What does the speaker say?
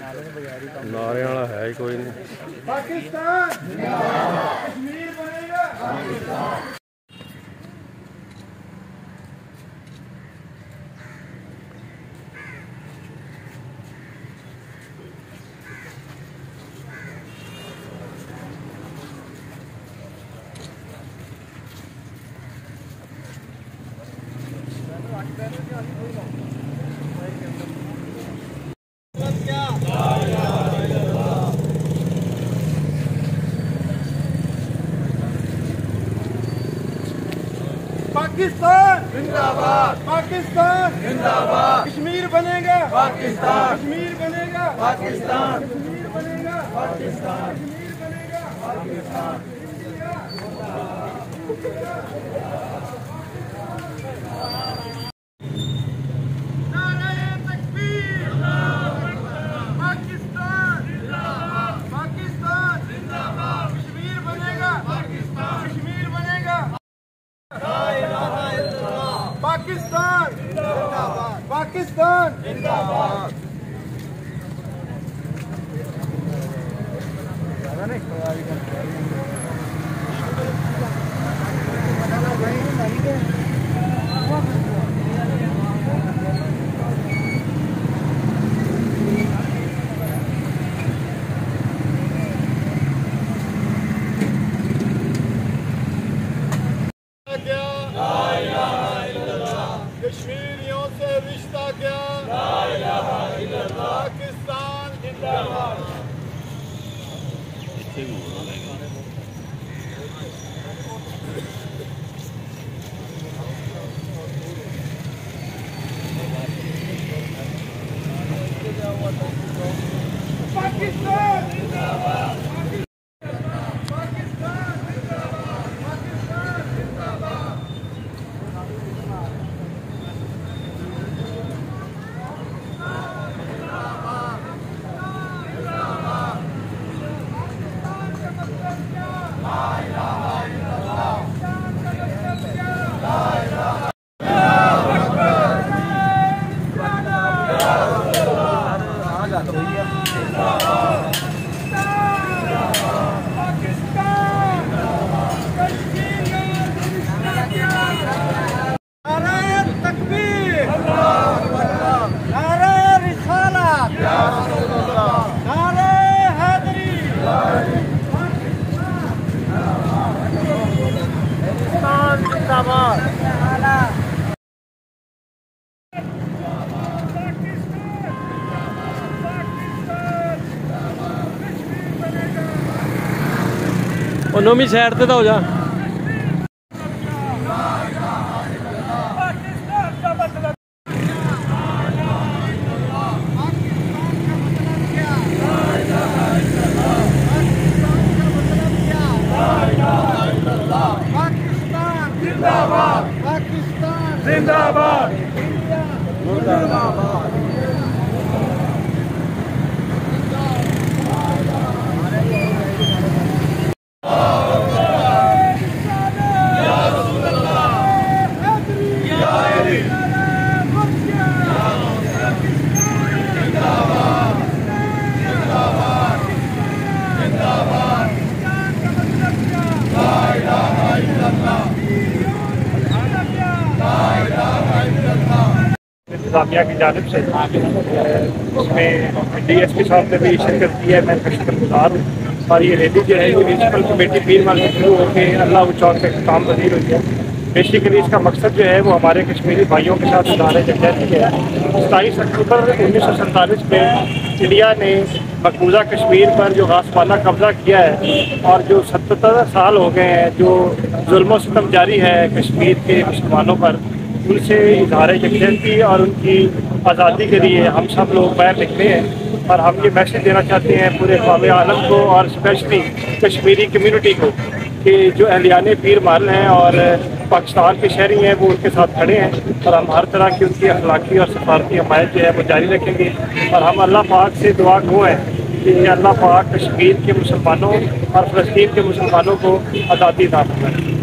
नारे वाला है ही कोई नहीं। पाकिस्तान कश्मीर बनेगा। पाकिस्तान जिंदाबाद, पाकिस्तान जिंदाबाद, कश्मीर बनेगा पाकिस्तान, कश्मीर बनेगा पाकिस्तान, कश्मीर बनेगा पाकिस्तान, कश्मीर बनेगा पाकिस्तान। नारे तकबीर, पाकिस्तान जिंदाबाद, पाकिस्तान जिंदाबाद, कश्मीर बनेगा पाकिस्तान, कश्मीर बनेगा पाकिस्तान जिंदाबाद, पाकिस्तान जिंदाबाद। कश्मीरियों से रिश्ता क्या, पाकिस्तान जिंदाबाद। पाकिस्तान जिंदाबाद, पाकिस्तान जिंदाबाद, पाकिस्तान जिंदाबाद। नोमी साइड ते हो जा। पाकिस्तान जिंदाबाद, पाकिस्तान जिंदाबाद, जिंदाबाद। इंतजामिया की जानिब से उसमें DSP साहब ने भी शिरकत की है। मैं शुक्रगुजार हूँ। और ये रैली जो है म्यूनसिपल कमेटी पीर माल से शुरू होकर अल्लाह चौक से काम पजीर हुई है। बेसिकली इसका मकसद जो है वो हमारे कश्मीरी भाइयों के साथ इदारे जमहूरियत की है। 27 अक्टूबर 1947 में इंडिया ने मकबूजा कश्मीर पर जो गासबाना कब्जा किया है और जो 77 साल हो गए हैं जो जुल्म सितम जारी है कश्मीर के मुसलमानों पर, उनसे इजहार यकजहती और उनकी आज़ादी के लिए हम सब लोग बाहर निकले हैं। और हम ये मैसेज देना चाहते हैं पूरे क़ौम आलम को और स्पेशली कश्मीरी कम्यूनिटी को कि जो अहलियाने पीर माल हैं और पाकिस्तान के शहरी हैं वो उनके साथ खड़े हैं और हम हर तरह की उनकी अखलाकी और सफारती हमायत जो है वो जारी रखेंगे। और हम अल्लाह पाक से दुआ गो हैं कि अल्लाह पाक कश्मीर के मुसलमानों और फ़लस्तीन के मुसलमानों को आज़ादी अता फरमाए।